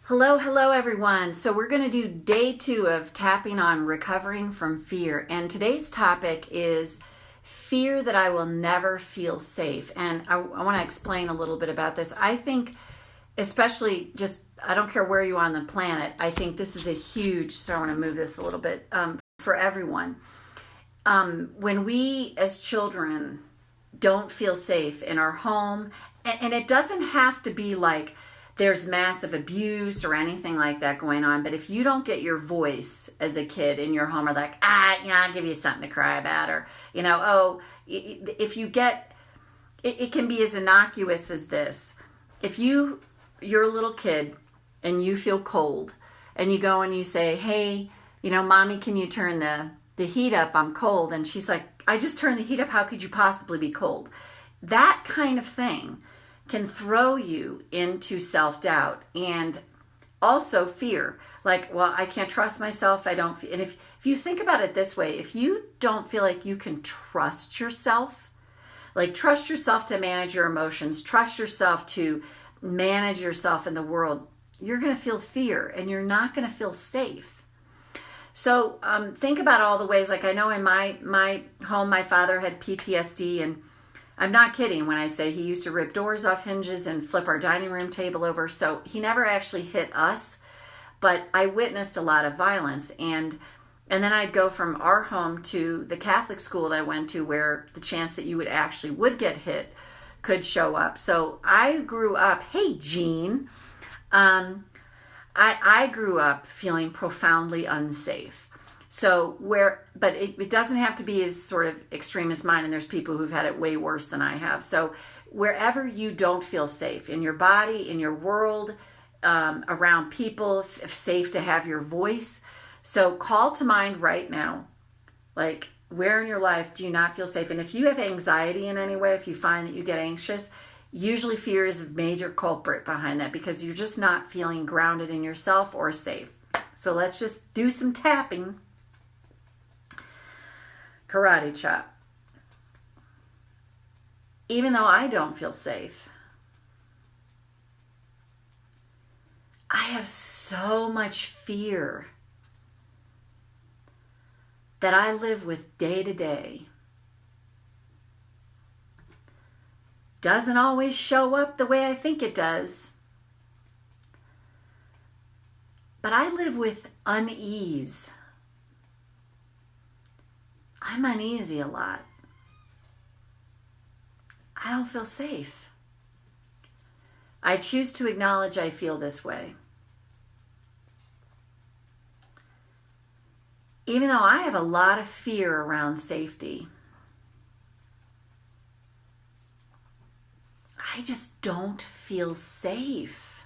Hello everyone. So we're going to do day 2 of tapping on recovering from fear. And today's topic is fear that I will never feel safe. And I want to explain a little bit about this. I think especially I don't care where you are on the planet, I think this is a huge, so I want to move this a little bit, for everyone. When we as children don't feel safe in our home, and it doesn't have to be like there's massive abuse or anything like that going on, but if you don't get your voice as a kid in your home, or like, I'll give you something to cry about, or, if you get, it can be as innocuous as this. If you're a little kid and you feel cold and you go and you say, hey, mommy, can you turn the heat up? I'm cold. And she's like, I just turned the heat up. How could you possibly be cold? That kind of thing can throw you into self-doubt and also fear. Like, well, I can't trust myself. And if you think about it this way, if you don't feel like you can trust yourself, like trust yourself to manage your emotions, trust yourself to manage yourself in the world, you're going to feel fear and you're not going to feel safe. So think about all the ways, like I know in my home, my father had PTSD, and I'm not kidding when I say he used to rip doors off hinges and flip our dining room table over. So he never actually hit us, but I witnessed a lot of violence. And then I'd go from our home to the Catholic school that I went to, where the chance that you would get hit could show up. So I grew up, hey Jean, I grew up feeling profoundly unsafe. So but it doesn't have to be as sort of extreme as mine, and there's people who've had it way worse than I have. So wherever you don't feel safe, in your body, in your world, around people, if safe to have your voice. So call to mind right now, like, where in your life do you not feel safe? And if you have anxiety in any way, if you find that you get anxious, usually fear is a major culprit behind that, because you're just not feeling grounded in yourself or safe. So let's just do some tapping. Karate chop. Even though I don't feel safe, I have so much fear that I live with day to day. Doesn't always show up the way I think it does. But I live with unease. I'm uneasy a lot. I don't feel safe. I choose to acknowledge I feel this way. Even though I have a lot of fear around safety, I just don't feel safe.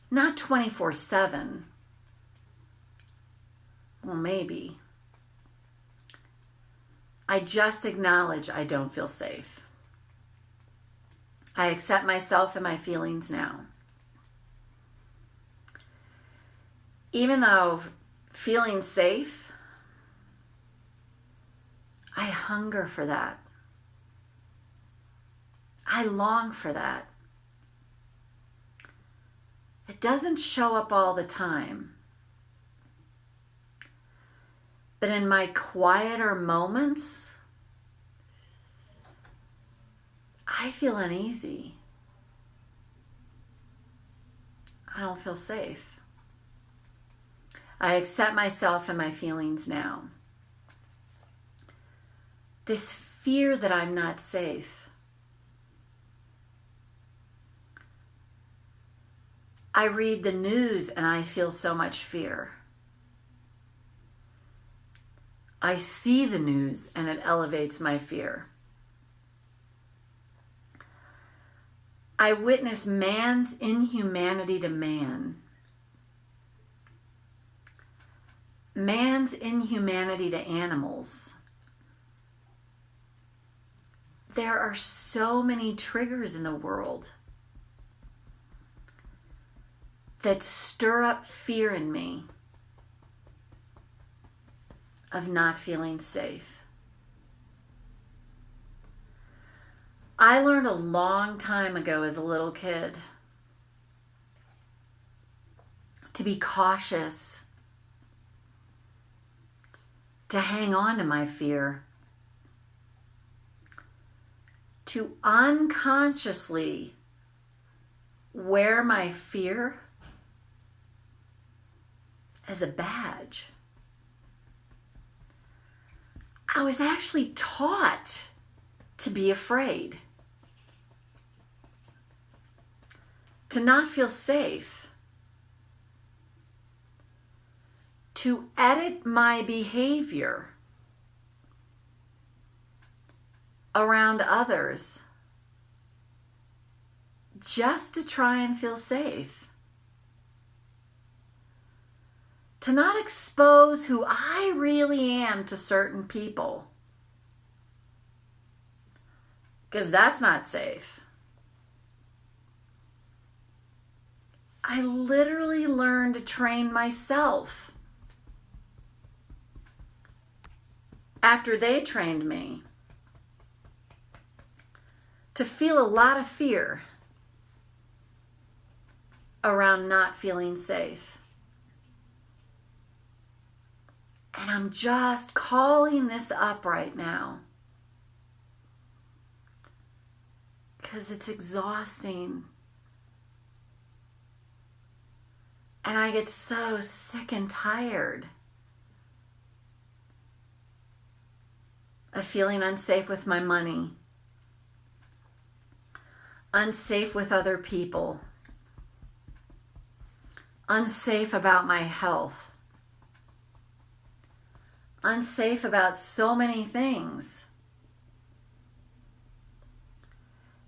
Not 24/7. Well, maybe. I just acknowledge I don't feel safe. I accept myself and my feelings now. Even though feeling safe, I hunger for that. I long for that. It doesn't show up all the time. But in my quieter moments, I feel uneasy. I don't feel safe. I accept myself and my feelings now. This fear that I'm not safe. I read the news and I feel so much fear. I see the news and it elevates my fear. I witness man's inhumanity to man. Man's inhumanity to animals. There are so many triggers in the world that stir up fear in me of not feeling safe. I learned a long time ago as a little kid to be cautious, to hang on to my fear, to unconsciously wear my fear as a badge. I was actually taught to be afraid, to not feel safe, to edit my behavior around others just to try and feel safe, to not expose who I really am to certain people, because that's not safe. I literally learned to train myself after they trained me to feel a lot of fear around not feeling safe. And I'm just calling this up right now because it's exhausting. And I get so sick and tired of feeling unsafe with my money, unsafe with other people, unsafe about my health, unsafe about so many things.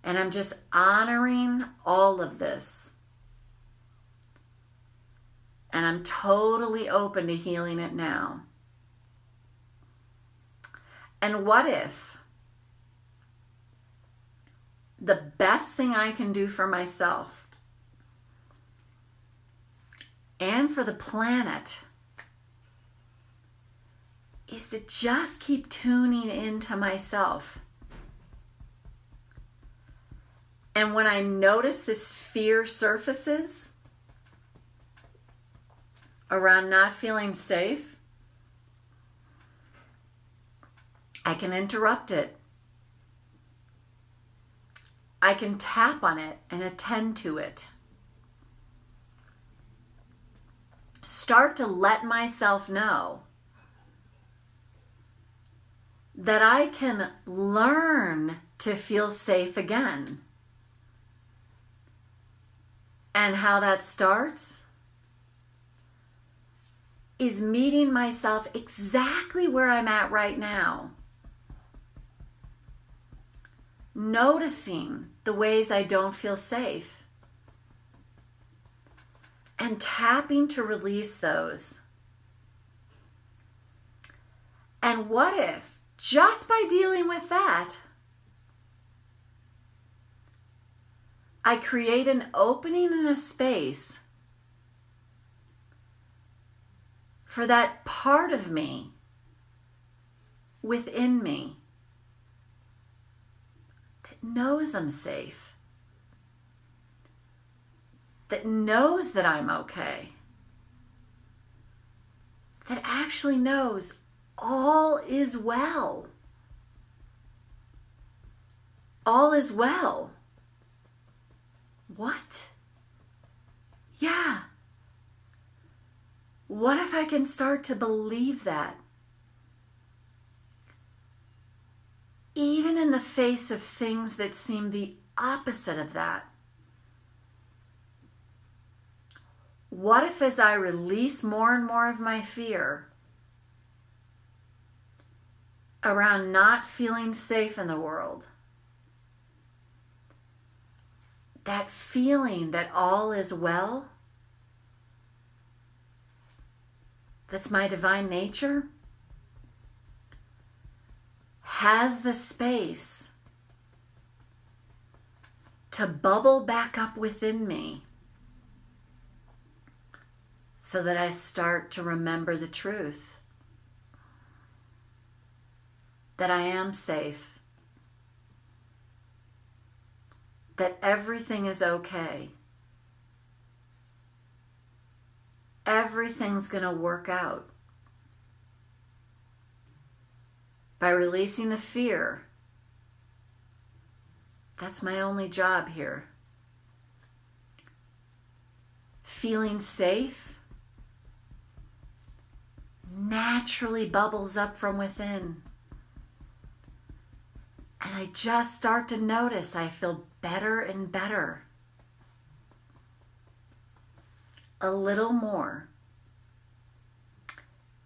And I'm just honoring all of this. And I'm totally open to healing it now. And what if the best thing I can do for myself and for the planet is to just keep tuning into myself? And when I notice this fear surfaces around not feeling safe, I can interrupt it. I can tap on it and attend to it. Start to let myself know that I can learn to feel safe again. And how that starts is meeting myself exactly where I'm at right now. Noticing the ways I don't feel safe and tapping to release those. And what if, just by dealing with that, I create an opening and a space for that part of me within me that knows I'm safe, that knows that I'm okay, that actually knows all is well. All is well. What? Yeah. What if I can start to believe that? Even in the face of things that seem the opposite of that. What if as I release more and more of my fear around not feeling safe in the world, that feeling that all is well, that's my divine nature, has the space to bubble back up within me so that I start to remember the truth, that I am safe, that everything is okay. Everything's going to work out. By releasing the fear, that's my only job here. Feeling safe naturally bubbles up from within. And I just start to notice I feel better and better. A little more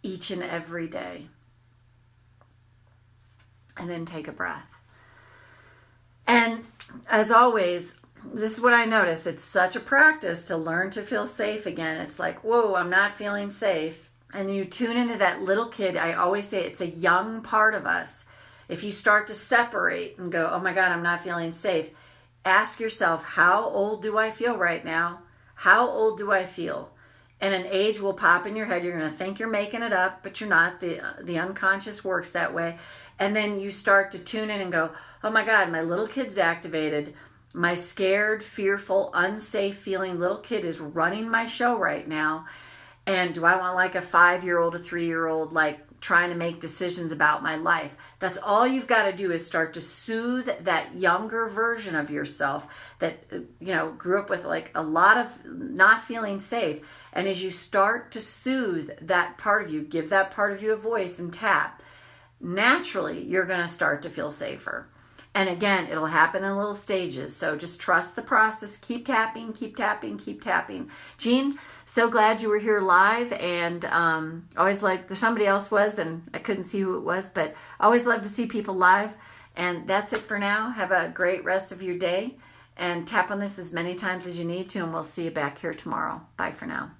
each and every day. And then take a breath. And as always, this is what I notice. It's such a practice to learn to feel safe again. It's like, whoa, I'm not feeling safe. And you tune into that little kid. I always say it's a young part of us. If you start to separate and go, oh my God, I'm not feeling safe, ask yourself, how old do I feel right now? How old do I feel? And an age will pop in your head. You're going to think you're making it up, but you're not. The unconscious works that way. And then you start to tune in and go, oh my God, my little kid's activated. My scared, fearful, unsafe feeling little kid is running my show right now. And do I want like a 5-year-old, a 3-year-old, like trying to make decisions about my life? That's all you've got to do is start to soothe that younger version of yourself that, grew up with like a lot of not feeling safe. And as you start to soothe that part of you, give that part of you a voice and tap, naturally you're going to start to feel safer. And again, it'll happen in little stages. So just trust the process. Keep tapping, keep tapping, keep tapping. Jean, so glad you were here live. And always like, somebody else was, and I couldn't see who it was, but always love to see people live. And that's it for now. Have a great rest of your day. And tap on this as many times as you need to. And we'll see you back here tomorrow. Bye for now.